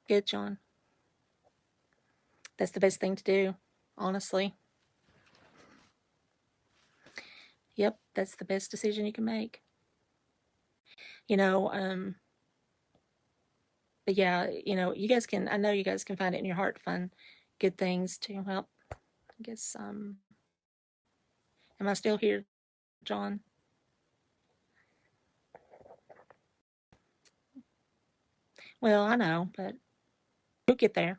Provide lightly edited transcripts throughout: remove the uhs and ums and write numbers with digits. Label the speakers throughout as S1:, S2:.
S1: Good, John. That's the best thing to do, honestly. Yep, that's the best decision you can make. You know, but yeah, you know, you guys can, I know you guys can find it in your heart to find good things too. Well, I guess, am I still here, John? Well, I know, but you'll get there.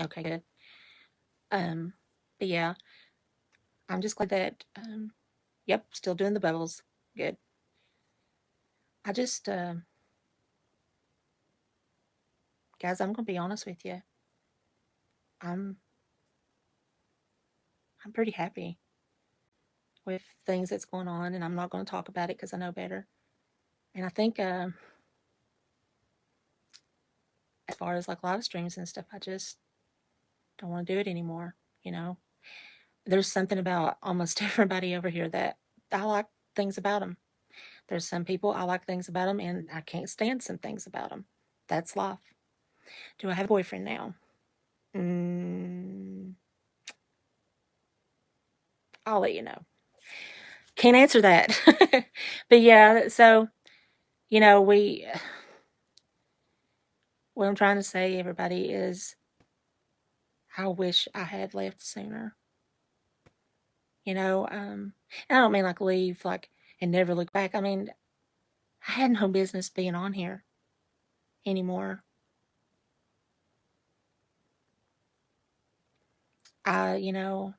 S1: Okay, good. Um, but yeah, I'm just glad that, yep, still doing the bubbles. Good. I just, guys, I'm gonna be honest with you. I'm, I'm pretty happy with things that's going on, and I'm not going to talk about it because I know better. And I think, as far as like live streams and stuff, I just don't want to do it anymore. You know, there's something about almost everybody over here that I like things about them. There's some people I like things about them, and I can't stand some things about them. That's life. Do I have a boyfriend now? Mm, I'll let you know. Can't answer that. But yeah, so, you know, what I'm trying to say, everybody, is I wish I had left sooner. You know, and I don't mean like leave, like, and never look back. I mean, I had no business being on here anymore. I, you know,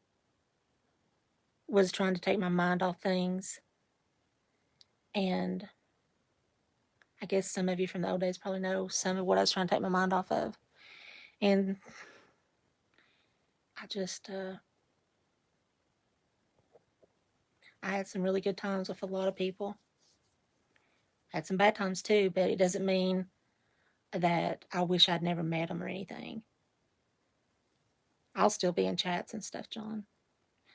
S1: was trying to take my mind off things. And I guess some of you from the old days probably know some of what I was trying to take my mind off of. And I just, I had some really good times with a lot of people. I had some bad times too, but it doesn't mean that I wish I'd never met them or anything. I'll still be in chats and stuff, John.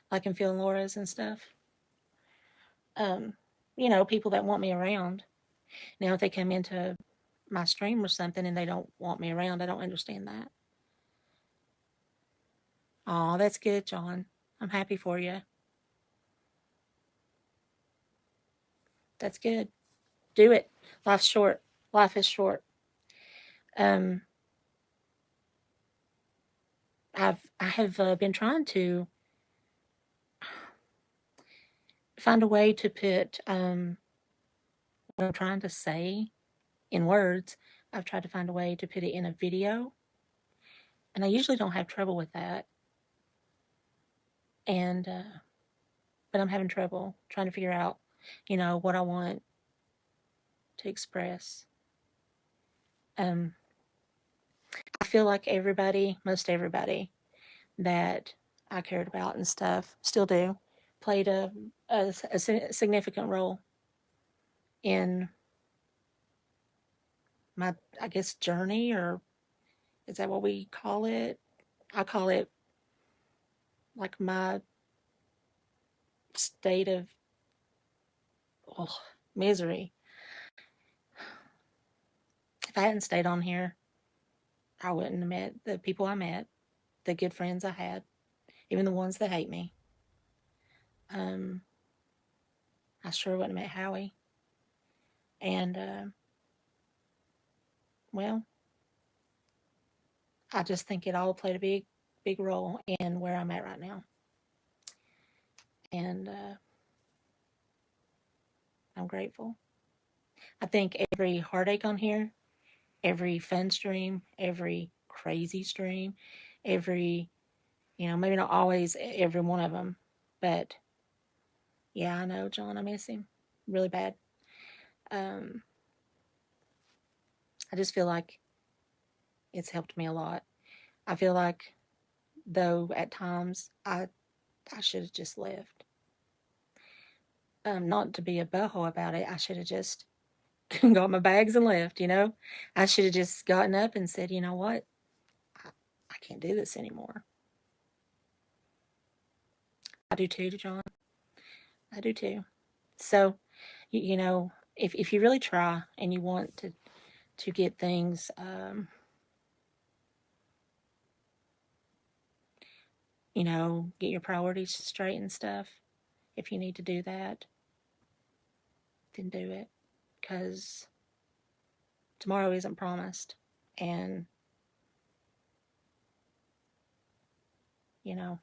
S1: Like in Phil and Laura's and stuff. Um, you know, people that want me around. Now, if they come into my stream or something and they don't want me around, I don't understand that. Oh, that's good, John. I'm happy for you. That's good. Do it. Life's short. Life is short. Um, I have been trying to find a way to put what I'm trying to say in words. I've tried to find a way to put it in a video, and I usually don't have trouble with that. And but I'm having trouble trying to figure out, you know, what I want to express. I feel like everybody, most everybody that I cared about and stuff, still do, played a significant role in my, I guess, journey, or is that what we call it? I call it like my state of oh, misery. If I hadn't stayed on here, I wouldn't have met the people I met, the good friends I had, even the ones that hate me. I sure wouldn't have met Howie. And, well, I just think it all played a big, big role in where I'm at right now. And I'm grateful. I think every heartache on here, every fun stream, every crazy stream, every, you know, maybe not always every one of them, but yeah, I know, John, I miss him really bad. I just feel like it's helped me a lot. I feel like, though, at times I should have just left. Not to be a butthole about it, I should have just got my bags and left, you know? I should have just gotten up and said, you know what? I can't do this anymore. I do too, John. I do too. So, if you really try and you want to get things, get your priorities straight and stuff, if you need to do that, then do it. Because tomorrow isn't promised. And, I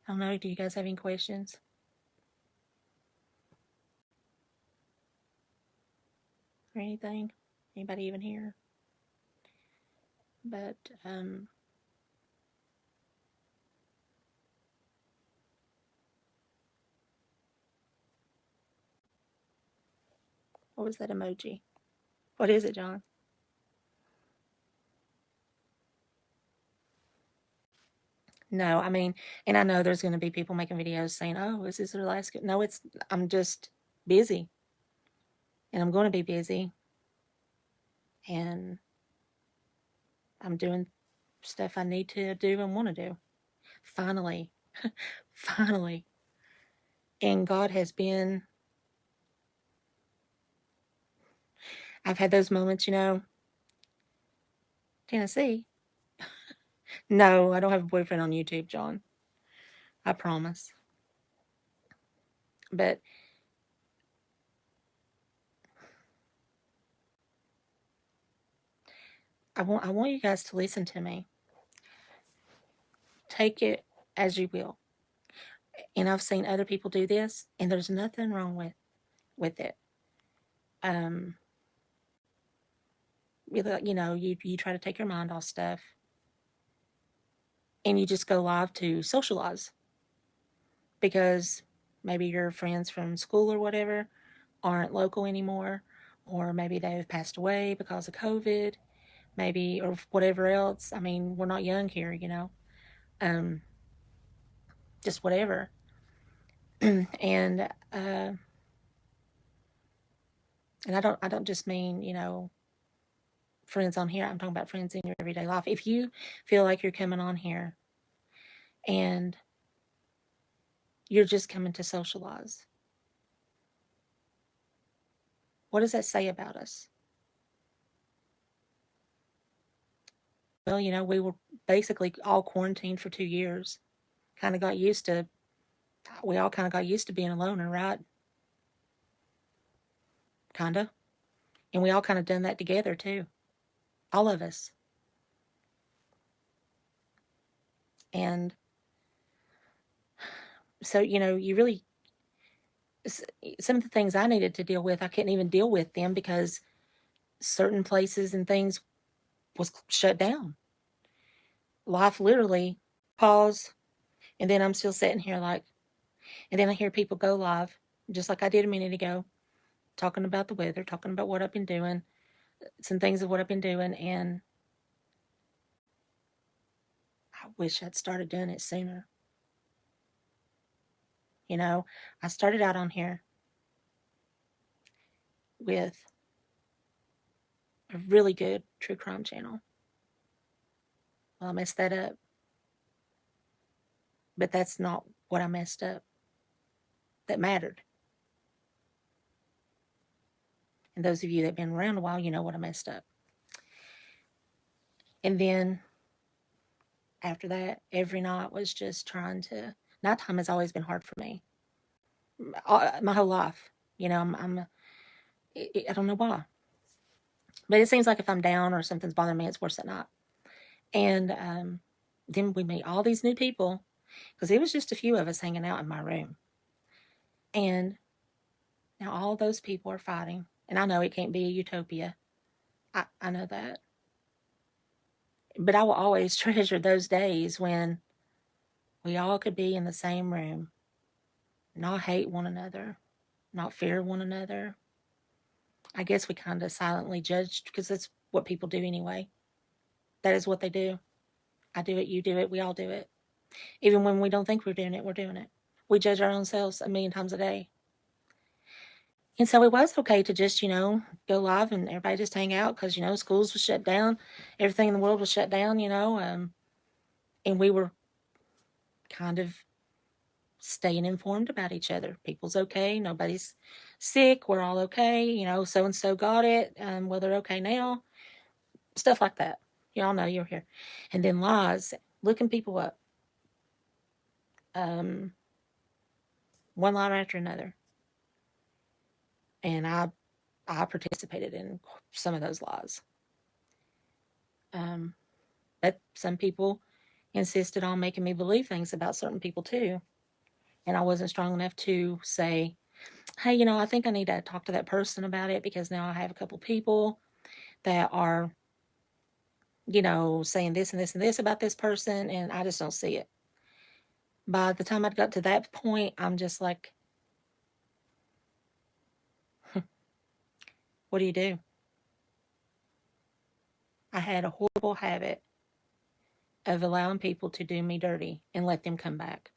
S1: don't know. Do you guys have any questions? Or anything? Anybody even here? But, what was that emoji? What is it, John? No, I mean, and I know there's going to be people making videos saying, "Oh, is this their last?" No, it's. I'm just busy, and I'm going to be busy, and I'm doing stuff I need to do and want to do. Finally, finally, and God has been. I've had those moments, Tennessee. No, I don't have a boyfriend on YouTube, John. I promise. But I want you guys to listen to me. Take it as you will. And I've seen other people do this, and there's nothing wrong with it. You try to take your mind off stuff, and you just go live to socialize, because maybe your friends from school or whatever aren't local anymore, or maybe they've passed away because of COVID, maybe, or whatever else. I mean, we're not young here, just whatever. And I don't just mean, friends on here. I'm talking about friends in your everyday life. If you feel like you're coming on here and you're just coming to socialize, what does that say about us? Well, we were basically all quarantined for 2 years. We all kind of got used to being a loner, right? Kind of. And we all kind of done that together too. All of us. And so, you really, some of the things I needed to deal with, I couldn't even deal with them because certain places and things was shut down. Life literally paused, and then I'm still sitting here and then I hear people go live, just like I did a minute ago, talking about the weather, talking about what I've been doing, some things of what I've been doing, and I wish I'd started doing it sooner. I started out on here with a really good true crime channel. Well, I messed that up. But that's not what I messed up that mattered. And those of you that have been around a while, you know what I messed up. And then after that, every night was just nighttime has always been hard for me. My whole life. I don't know why. But it seems like if I'm down or something's bothering me, it's worse at night. And then we meet all these new people, because it was just a few of us hanging out in my room. And now all those people are fighting. And I know it can't be a utopia. I know that. But I will always treasure those days when we all could be in the same room, not hate one another, not fear one another. I guess we kind of silently judged, because that's what people do anyway. That is what they do. I do it, you do it, we all do it. Even when we don't think we're doing it, we're doing it. We judge our own selves 1,000,000 times a day. And so it was okay to just, go live and everybody just hang out, because, schools was shut down. Everything in the world was shut down, and we were kind of staying informed about each other. People's okay. Nobody's sick. We're all okay. You know, so-and-so got it. Well, they're okay now. Stuff like that. Y'all know you're here. And then lies, looking people up. One lie after another. And I participated in some of those lies. But some people insisted on making me believe things about certain people too. And I wasn't strong enough to say, hey, you know, I think I need to talk to that person about it, because now I have a couple people that are, you know, saying this and this and this about this person, and I just don't see it. By the time I got to that point, I'm just like, what do you do? I had a horrible habit of allowing people to do me dirty and let them come back.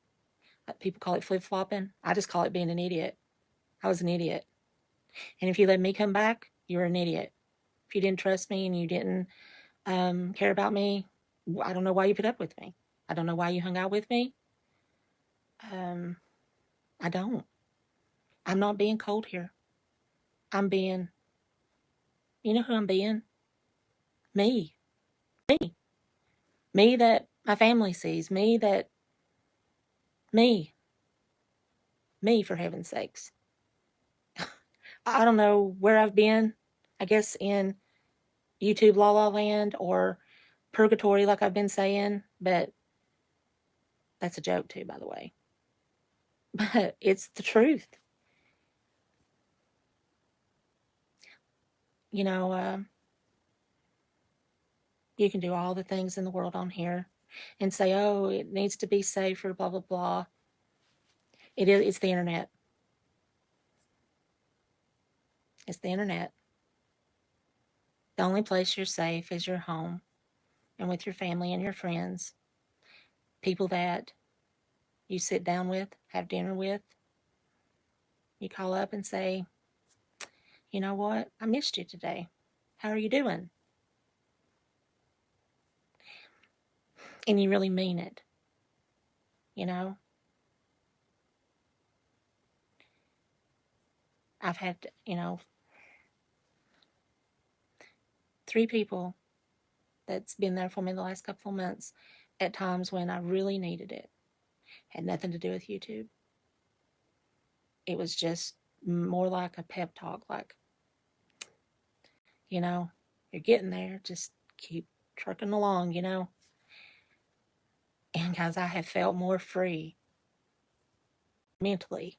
S1: People call it flip-flopping. I just call it being an idiot. I was an idiot. And if you let me come back, you're an idiot. If you didn't trust me and you didn't care about me, I don't know why you put up with me. I don't know why you hung out with me. I don't. I'm not being cold here. I'm being, you know who I'm being? Me. Me. Me that my family sees. Me, for heaven's sakes. I don't know where I've been. I guess in YouTube La La Land or purgatory, like I've been saying, but that's a joke too, by the way. But it's the truth. You know, you can do all the things in the world on here and say, oh, it needs to be safer, blah, blah, blah. It's the internet. It's the internet. The only place you're safe is your home and with your family and your friends. People that you sit down with, have dinner with. You call up and say, you know what? I missed you today. How are you doing? And you really mean it. You know? I've had, you know, 3 people that's been there for me the last couple of months at times when I really needed it. Had nothing to do with YouTube. It was just more like a pep talk, like, you know, you're getting there, just keep trucking along, you know. And guys, I have felt more free mentally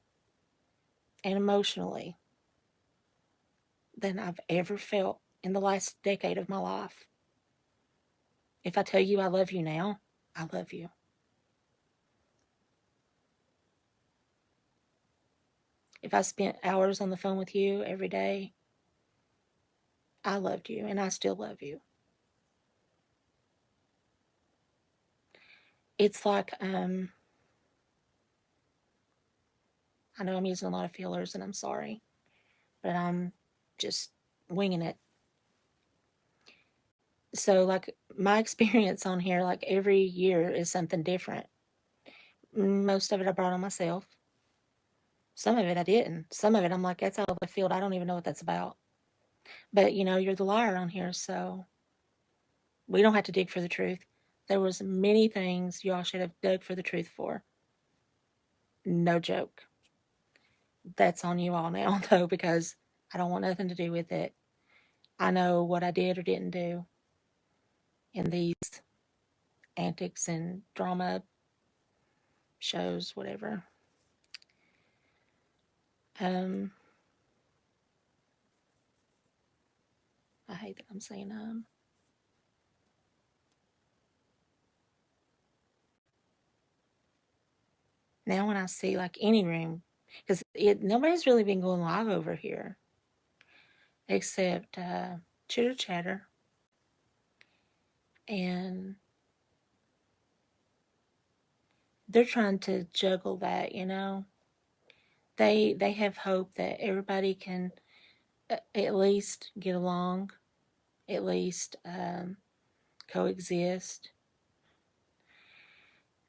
S1: and emotionally than I've ever felt in the last decade of my life. If I tell you I love you now, I love you. If I spent hours on the phone with you every day, I loved you, and I still love you. It's like, I know I'm using a lot of fillers, and I'm sorry, but I'm just winging it. So, like, my experience on here, like, every year is something different. Most of it I brought on myself. Some of it I didn't. Some of it I'm like, that's out of the field. I don't even know what that's about. But, you know, you're the liar on here, so we don't have to dig for the truth. There was many things y'all should have dug for the truth for. No joke. That's on you all now, though, because I don't want nothing to do with it. I know what I did or didn't do in these antics and drama shows, whatever. I hate that I'm saying Now when I see like any room, because nobody's really been going live over here except Chitter Chatter and they're trying to juggle that, you know. They have hope that everybody can at least get along, at least coexist.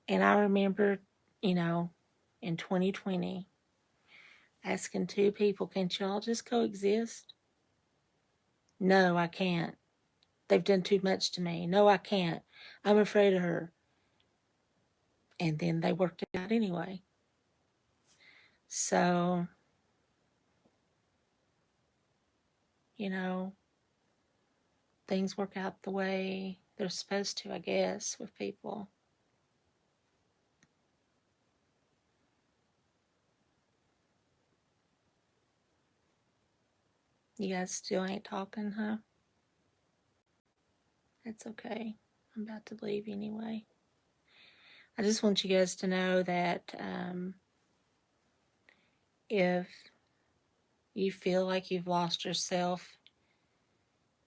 S1: And I remember, you know, in 2020 asking two people, can't y'all just coexist? No, I can't. They've done too much to me. No, I can't. I'm afraid of her. And then they worked it out anyway. So, you know, things work out the way they're supposed to, I guess, with people. You guys still ain't talking, huh? That's okay. I'm about to leave anyway. I just want you guys to know that if you feel like you've lost yourself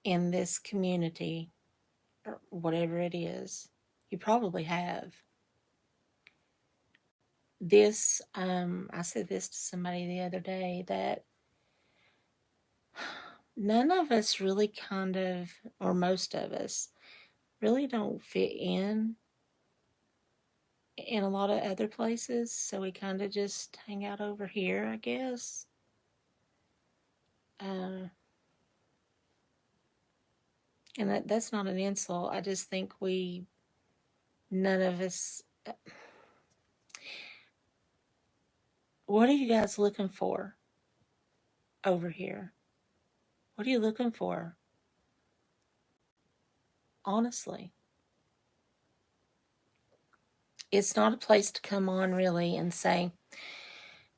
S1: in this community, or whatever it is, you probably have. This, I said this to somebody the other day, that none of us really kind of, or most of us, really don't fit in a lot of other places. So we kind of just hang out over here, I guess. And that's not an insult. I just think none of us. What are you guys looking for over here? What are you looking for? Honestly, it's not a place to come on really and say,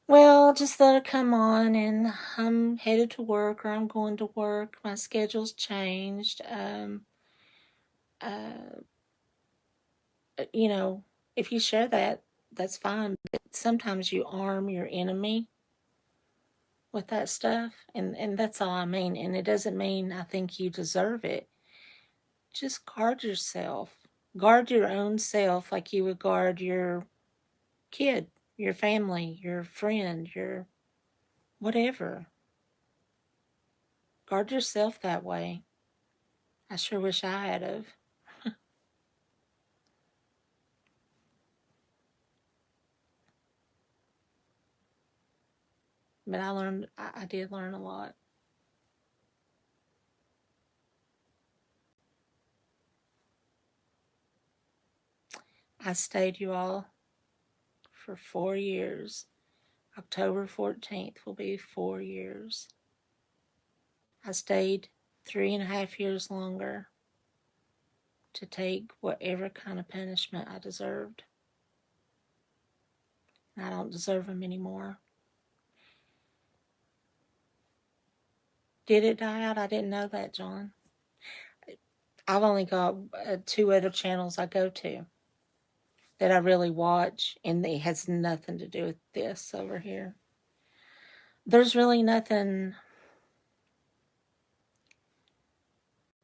S1: well, just let it come on and I'm headed to work or I'm going to work. My schedule's changed. You know, if you share that, that's fine. But sometimes you arm your enemy with that stuff. And that's all I mean. And it doesn't mean I think you deserve it. Just guard yourself. Guard your own self like you would guard your kid, your family, your friend, your whatever. Guard yourself that way. I sure wish I had of. But I did learn a lot. I stayed, you all, for 4 years. October 14th will be 4 years. I stayed 3.5 years longer to take whatever kind of punishment I deserved. And I don't deserve them anymore. Did it die out? I didn't know that, John. I've only got 2 other channels I go to that I really watch, and it has nothing to do with this over here. There's really nothing.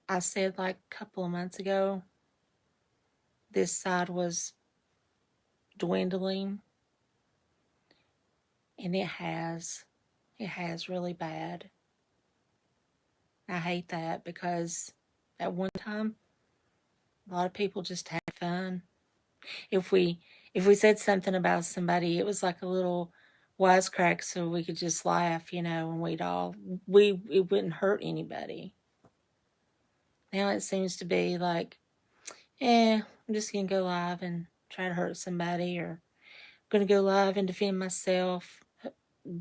S1: I said like a couple of months ago, this side was dwindling, and it has really bad. I hate that because at one time, a lot of people just had fun. If we said something about somebody, it was like a little wisecrack, so we could just laugh, you know, and it wouldn't hurt anybody. Now it seems to be like, I'm just gonna go live and try to hurt somebody, or I'm gonna go live and defend myself.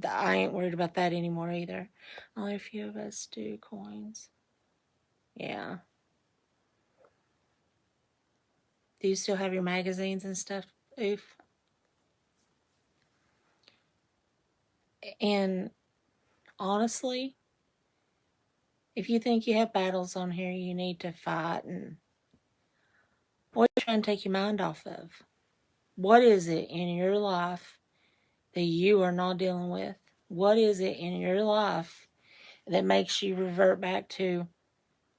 S1: I ain't worried about that anymore either. Only a few of us do coins. Yeah. Do you still have your magazines and stuff? Oof. And honestly, if you think you have battles on here you need to fight, and what are you trying to take your mind off of? What is it in your life that you are not dealing with? What is it in your life that makes you revert back to,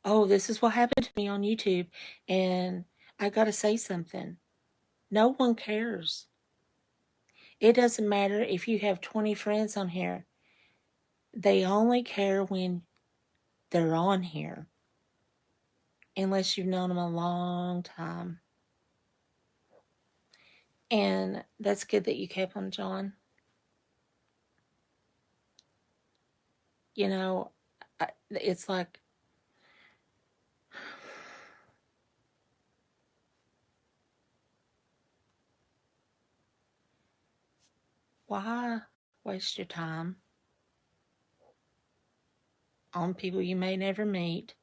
S1: oh, this is what happened to me on YouTube, and I got to say something? No one cares. It doesn't matter if you have 20 friends on here. They only care when they're on here, unless you've known them a long time. And that's good that you kept on, John. You know, it's like, why waste your time on people you may never meet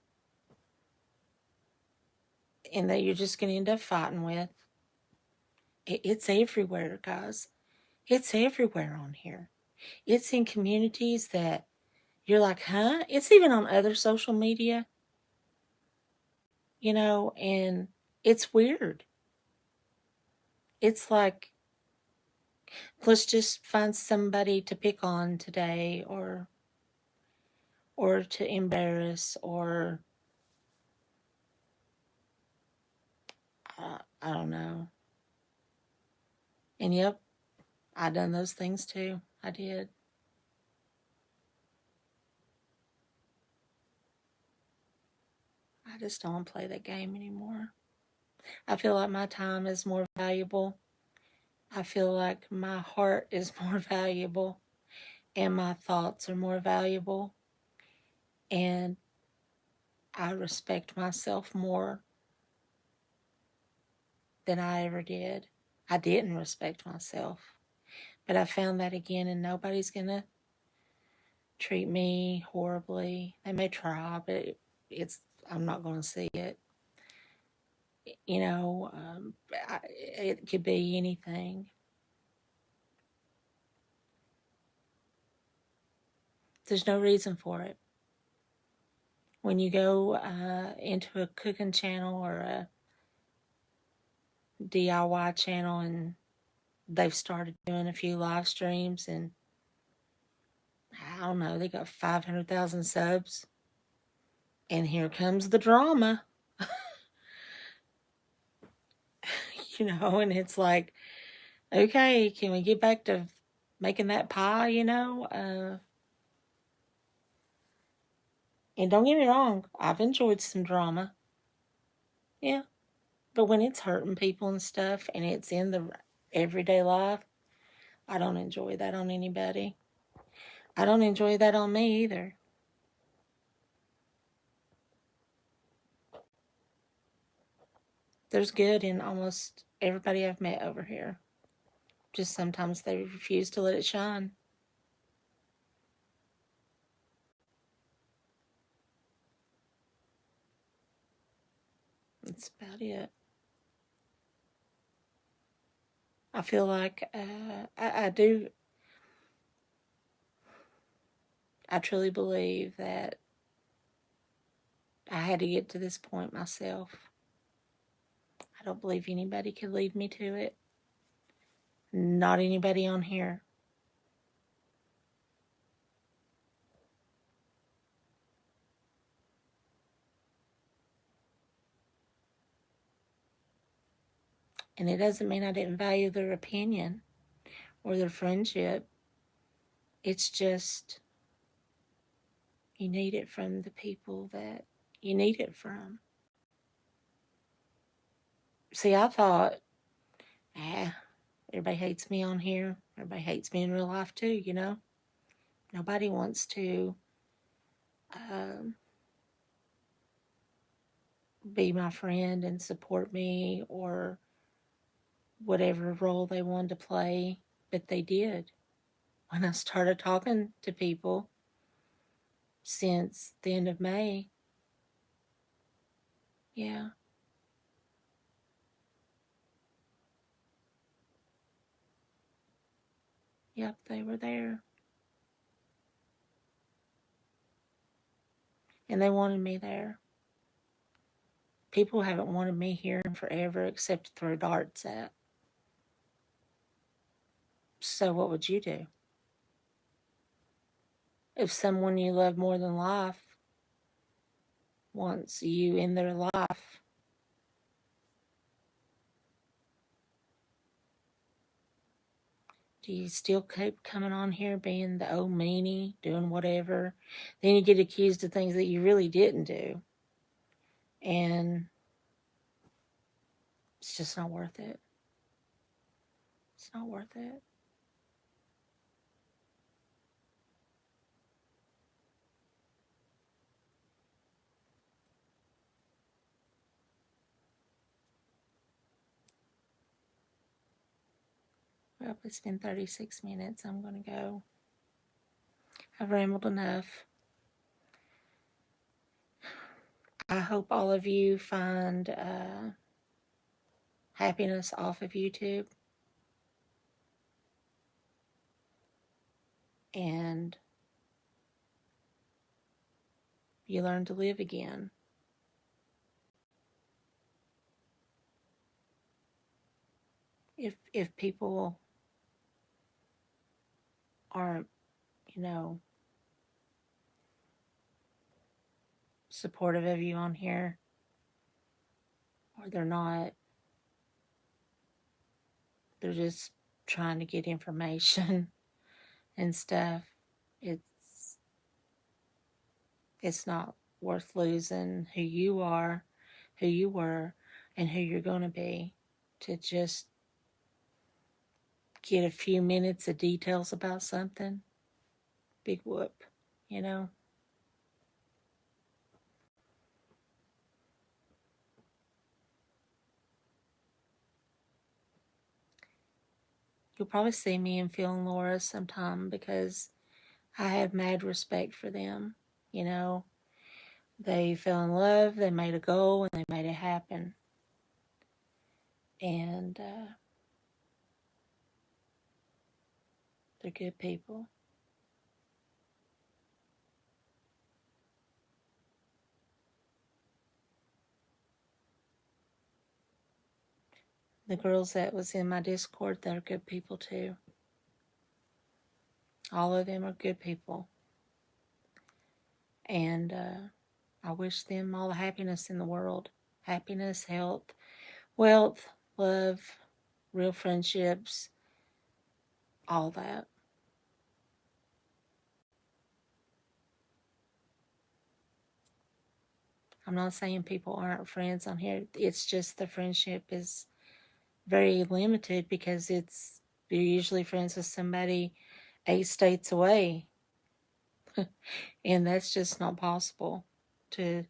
S1: and that you're just going to end up fighting with? It's everywhere, guys. It's everywhere on here. It's in communities that you're like, huh? It's even on other social media, and it's weird. It's like, let's just find somebody to pick on today, or to embarrass, or I don't know. And yep, I done those things too. I did. I just don't play that game anymore. I feel like my time is more valuable. I feel like my heart is more valuable, and my thoughts are more valuable. And I respect myself more than I ever did. I didn't respect myself. But I found that again, and nobody's going to treat me horribly. They may try, but I'm not going to see it. It could be anything. There's no reason for it. When you go into a cooking channel or a DIY channel, and they've started doing a few live streams, and I don't know, they got 500,000 subs, and here comes the drama. And it's like, okay, can we get back to making that pie, and don't get me wrong, I've enjoyed some drama. Yeah. But when it's hurting people and stuff, and it's in the everyday life, I don't enjoy that on anybody. I don't enjoy that on me either. There's good in almost everybody I've met over here. Just sometimes they refuse to let it shine. That's about it. I feel like I do. I truly believe that I had to get to this point myself. I don't believe anybody could lead me to it. Not anybody on here. And it doesn't mean I didn't value their opinion or their friendship. It's just, you need it from the people that you need it from. See, I thought, everybody hates me on here. Everybody hates me in real life too, Nobody wants to be my friend and support me, or whatever role they wanted to play, but they did. When I started talking to people since the end of May, yeah. Yep, they were there. And they wanted me there. People haven't wanted me here in forever except to throw darts at. So what would you do? If someone you love more than life wants you in their life, do you still keep coming on here being the old meanie, doing whatever? Then you get accused of things that you really didn't do. And it's just not worth it. It's not worth it. Well, it's been 36 minutes. I'm going to go. I've rambled enough. I hope all of you find happiness off of YouTube. And you learn to live again. If people aren't, supportive of you on here, or they're just trying to get information and stuff, it's not worth losing who you are, who you were, and who you're going to be to just get a few minutes of details about something. Big whoop, You'll probably see me in Phil and Laura sometime because I have mad respect for them. They fell in love, they made a goal, and they made it happen. And they're good people. The girls that was in my Discord, they're good people too. All of them are good people. And I wish them all the happiness in the world. Happiness, health, wealth, love, real friendships, all that. I'm not saying people aren't friends on here. It's just the friendship is very limited because you're usually friends with somebody 8 states away. And that's just not possible to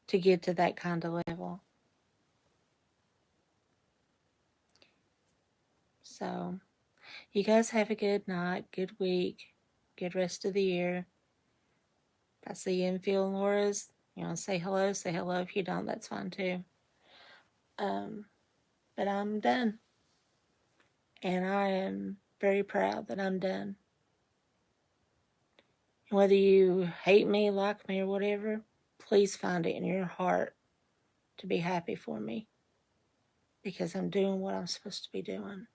S1: get to that kind of level. So, you guys have a good night, good week, good rest of the year. If I see you in Phil and Laura's, say hello, say hello. If you don't, that's fine too. But I'm done. And I am very proud that I'm done. And whether you hate me, like me, or whatever, please find it in your heart to be happy for me. Because I'm doing what I'm supposed to be doing.